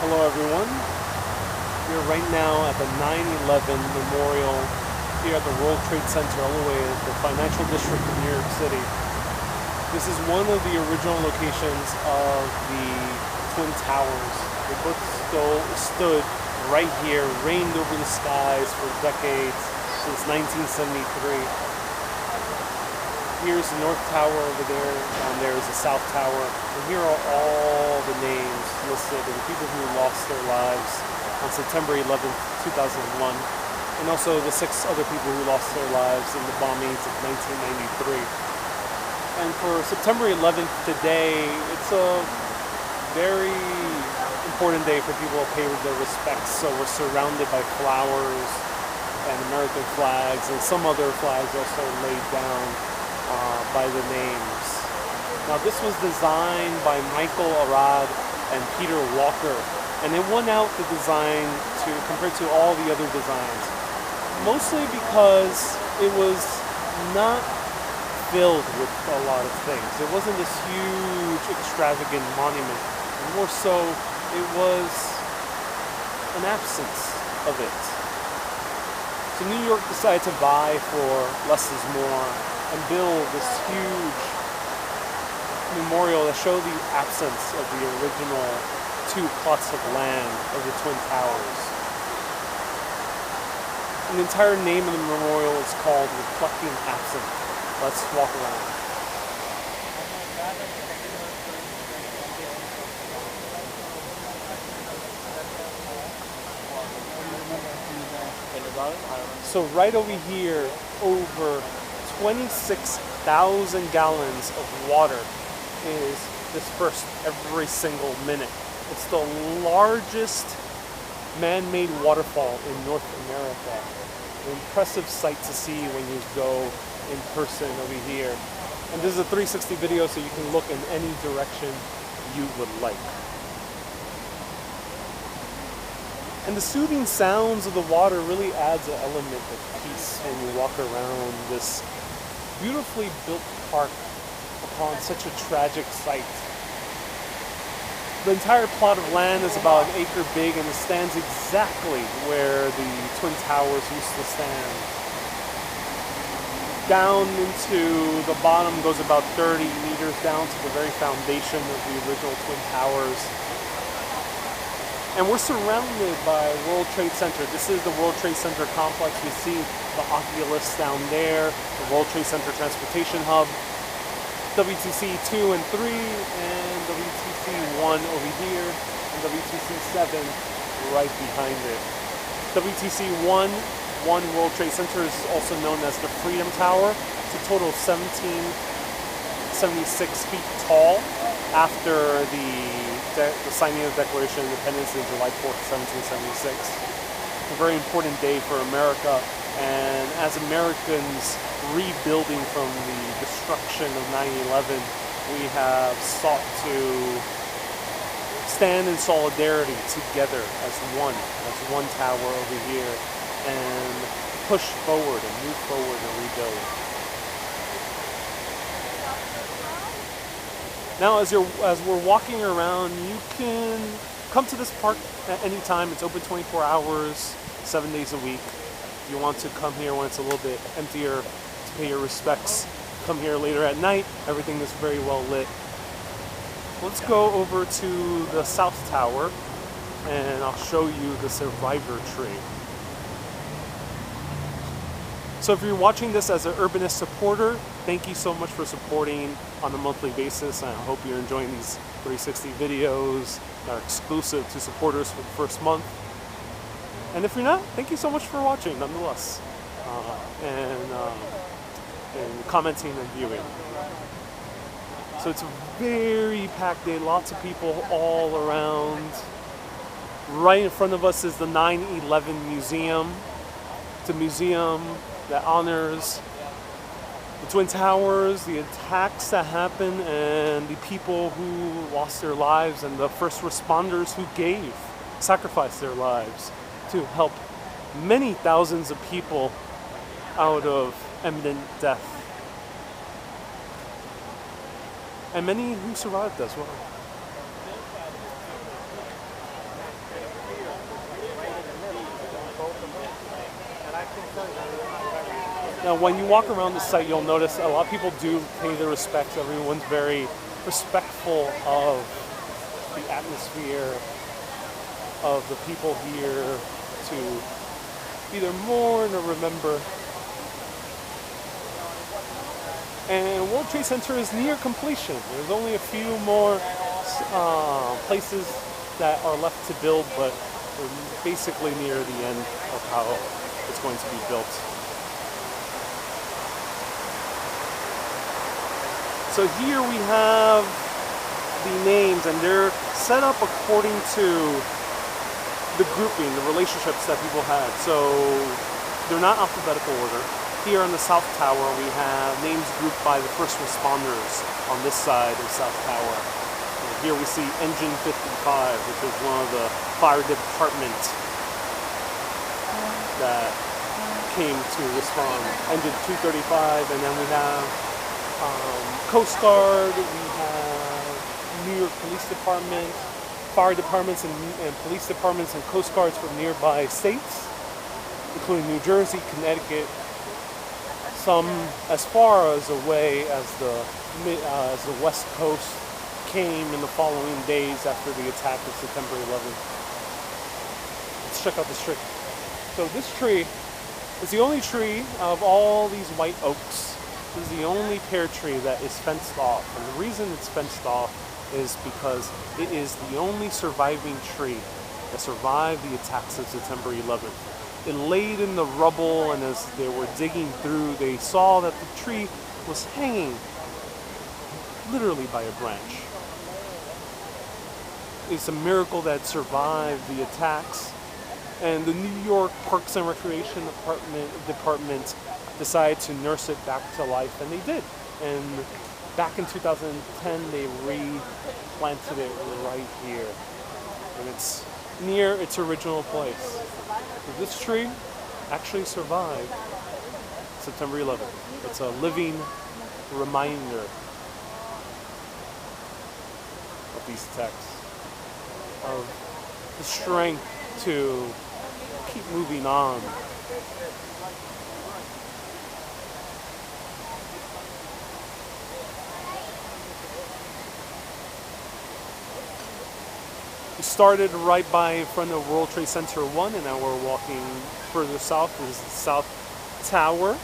Hello everyone. We are right now at the 9/11 Memorial here at the World Trade Center, all the way in the financial district of New York City. This is one of the original locations of the Twin Towers. They both stood right here, reigned over the skies for decades, since 1973. Here's the North Tower over there, and there's the South Tower. And here are all the names listed of the people who lost their lives on September 11th, 2001, and also the 6 other people who lost their lives in the bombings of 1993. And for September 11th today, it's a very important day for people to pay their respects. So we're surrounded by flowers and American flags, and some other flags also laid down by the names. Now this was designed by Michael Arad and Peter Walker, and it won out the design compared to all the other designs, mostly because it was not filled with a lot of things. It wasn't this huge extravagant monument, more so it was an absence of it. So New York decided to buy for less is more and build this huge memorial that showed the absence of the original 2 plots of land of the Twin Towers. And the entire name of the memorial is called Reflecting Absent. Let's walk around. So right over here, over 26,000 gallons of water is dispersed every single minute. It's the largest man-made waterfall in North America. An impressive sight to see when you go in person over here. And this is a 360 video, so you can look in any direction you would like. And the soothing sounds of the water really adds an element of peace when you walk around this beautifully built park upon such a tragic site. The entire plot of land is about 1 acre big, and it stands exactly where the Twin Towers used to stand. Down into the bottom goes about 30 meters down to the very foundation of the original Twin Towers. And we're surrounded by World Trade Center. This is the World Trade Center complex. You see the Oculus down there, the World Trade Center Transportation Hub, WTC 2 and 3, and WTC 1 over here, and WTC 7 right behind it. WTC 1 World Trade Center is also known as the Freedom Tower. It's a total of 76 feet tall after the signing of the Declaration of Independence on July 4th, 1776. It's a very important day for America, and as Americans rebuilding from the destruction of 9/11, we have sought to stand in solidarity together as one tower over here, and push forward and move forward and rebuild. Now, as we're walking around, you can come to this park at any time. It's open 24 hours, 7 days a week. If you want to come here when it's a little bit emptier to pay your respects, come here later at night. Everything is very well lit. Let's go over to the South Tower, and I'll show you the survivor tree. So if you're watching this as an urbanist supporter, thank you so much for supporting on a monthly basis. I hope you're enjoying these 360 videos that are exclusive to supporters for the first month. And if you're not, thank you so much for watching nonetheless, and commenting and viewing. So it's a very packed day, lots of people all around. Right in front of us is the 9/11 Museum. It's a museum that honors the Twin Towers, the attacks that happened, and the people who lost their lives, and the first responders who sacrificed their lives to help many thousands of people out of imminent death. And many who survived as well. Now, when you walk around the site, you'll notice a lot of people do pay their respects. Everyone's very respectful of the atmosphere, of the people here to either mourn or remember. And World Trade Center is near completion. There's only a few more places that are left to build, but we're basically near the end of how it's going to be built. So here we have the names, and they're set up according to the grouping, the relationships that people had. So they're not alphabetical order. Here on the South Tower, we have names grouped by the first responders on this side of South Tower. And here we see Engine 55, which is one of the fire department that came to respond. Engine 235, and then we have Coast Guard, we have New York Police Department, fire departments and police departments and Coast Guards from nearby states, including New Jersey, Connecticut, some as far as away as the West Coast came in the following days after the attack of September 11th. Let's check out this tree. So this tree is the only tree of all these white oaks. This is the only pear tree that is fenced off. And the reason it's fenced off is because it is the only surviving tree that survived the attacks of September 11th. It laid in the rubble, and as they were digging through, they saw that the tree was hanging literally by a branch. It's a miracle that it survived the attacks. And the New York Parks and Recreation Department decided to nurse it back to life, and they did. And back in 2010, they replanted it right here. And it's near its original place. So this tree actually survived September 11th. It's a living reminder of these attacks, of the strength to keep moving on. We started right by in front of World Trade Center 1, and now we're walking further south. This is the South Tower.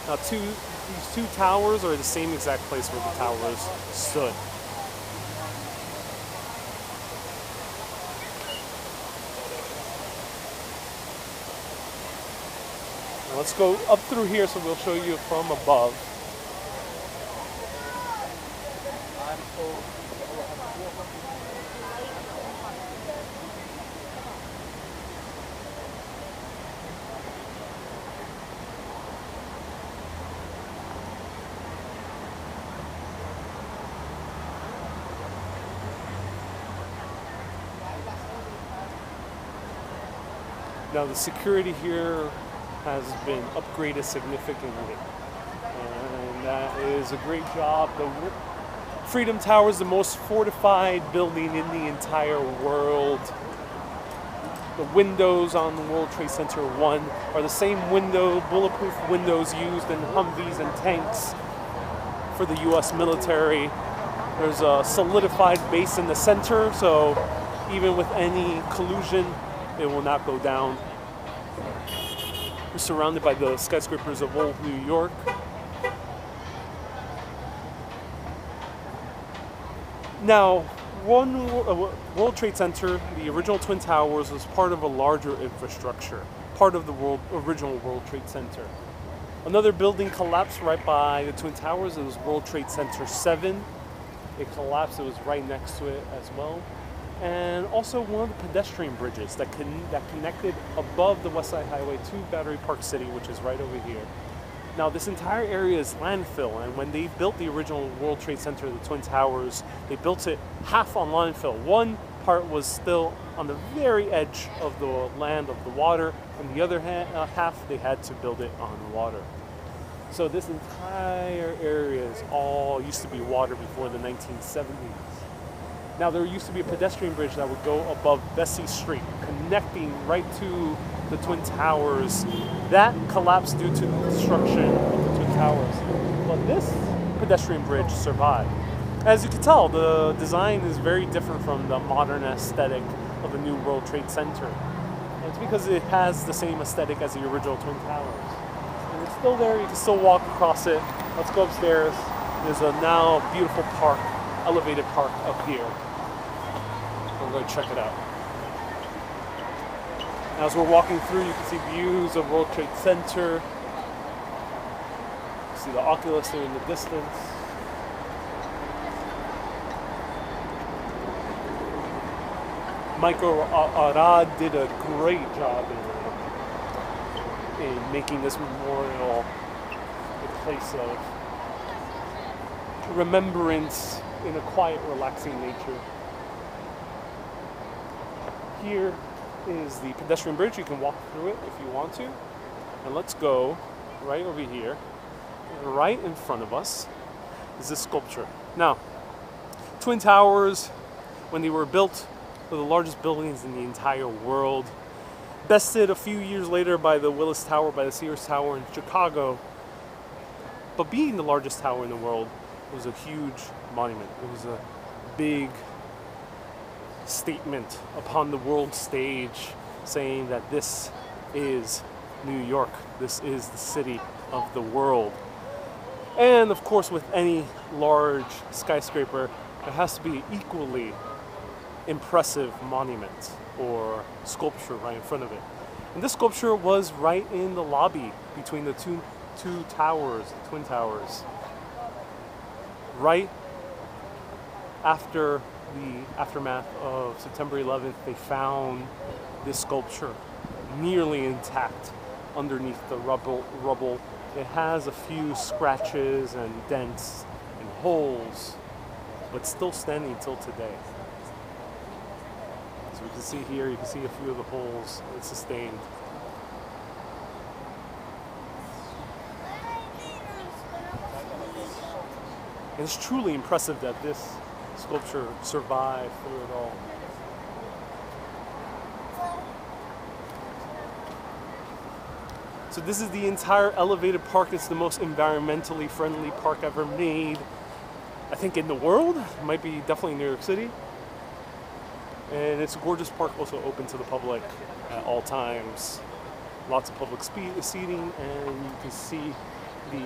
Now these two towers are the same exact place where the towers stood. Now let's go up through here so we'll show you from above. Now the security here has been upgraded significantly, and that is a great job. The Freedom Tower is the most fortified building in the entire world. The windows on the World Trade Center 1 are the same bulletproof windows used in Humvees and tanks for the US military. There's a solidified base in the center, so even with any collusion, it will not go down. We're surrounded by the skyscrapers of old New York. Now, World Trade Center, the original Twin Towers, was part of a larger infrastructure, part of the original World Trade Center. Another building collapsed right by the Twin Towers. It was World Trade Center 7. It collapsed. It was right next to it as well. And also one of the pedestrian bridges that connected above the West Side Highway to Battery Park City, which is right over here. Now this entire area is landfill, and when they built the original World Trade Center, the Twin Towers, they built it half on landfill. One part was still on the very edge of the land of the water, and the other half they had to build it on water. So this entire area is all used to be water before the 1970s. Now, there used to be a pedestrian bridge that would go above Vesey Street, connecting right to the Twin Towers. That collapsed due to the destruction of the Twin Towers. But this pedestrian bridge survived. As you can tell, the design is very different from the modern aesthetic of the New World Trade Center. And it's because it has the same aesthetic as the original Twin Towers. And it's still there, you can still walk across it. Let's go upstairs. There's a now beautiful park, elevated park up here. We're going to check it out. As we're walking through, you can see views of World Trade Center. You see the Oculus there in the distance. Michael Arad did a great job in making this memorial a place of remembrance in a quiet, relaxing nature. Here is the pedestrian bridge. You can walk through it if you want to. And let's go right over here. Right in front of us is this sculpture. Now, Twin Towers, when they were built, were the largest buildings in the entire world. Bested a few years later by the Willis Tower, by the Sears Tower in Chicago. But being the largest tower in the world, it was a huge monument. It was a big statement upon the world stage saying that this is New York. This is the city of the world. And of course, with any large skyscraper, there has to be equally impressive monument or sculpture right in front of it. And this sculpture was right in the lobby between the two towers, the Twin Towers. Right after the aftermath of September 11th, they found this sculpture nearly intact underneath the rubble. It has a few scratches and dents and holes, but still standing till today. As we can see here, you can see a few of the holes it sustained. And it's truly impressive that this sculpture survived through it all. So this is the entire elevated park. It's the most environmentally friendly park ever made, I think, in the world. It might be definitely New York City. And it's a gorgeous park, also open to the public at all times. Lots of public seating, and you can see the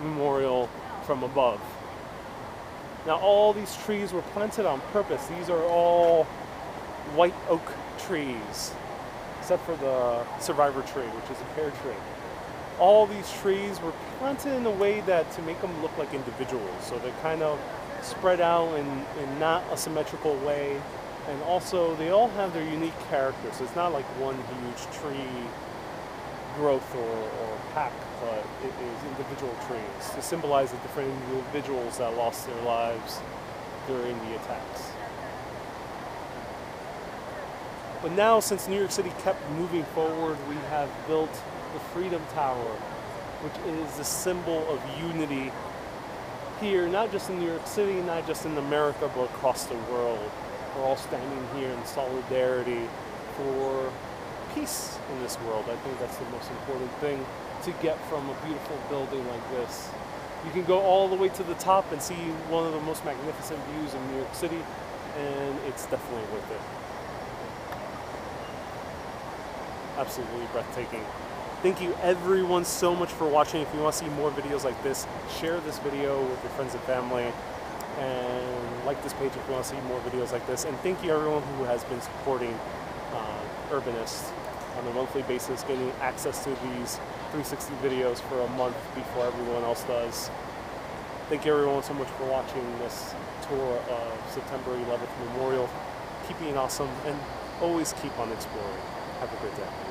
memorial from above. Now, all these trees were planted on purpose. These are all white oak trees, except for the survivor tree, which is a pear tree. All these trees were planted in a way that to make them look like individuals. So they're kind of spread out in not a symmetrical way. And also, they all have their unique character. So it's not like one huge tree growth or pack, but it is individual trees to symbolize the different individuals that lost their lives during the attacks. But now, since New York City kept moving forward, we have built the Freedom Tower, which is the symbol of unity here, not just in New York City, not just in America, but across the world. We're all standing here in solidarity for peace in this world. I think that's the most important thing to get from a beautiful building like this. You can go all the way to the top and see one of the most magnificent views in New York City, and it's definitely worth it. Absolutely breathtaking. Thank you everyone so much for watching. If you want to see more videos like this, share this video with your friends and family, and like this page if you want to see more videos like this. And thank you everyone who has been supporting Urbanist on a monthly basis, getting access to these 360 videos for a month before everyone else does. Thank you everyone so much for watching this tour of September 11th Memorial. Keep being awesome and always keep on exploring. Have a great day.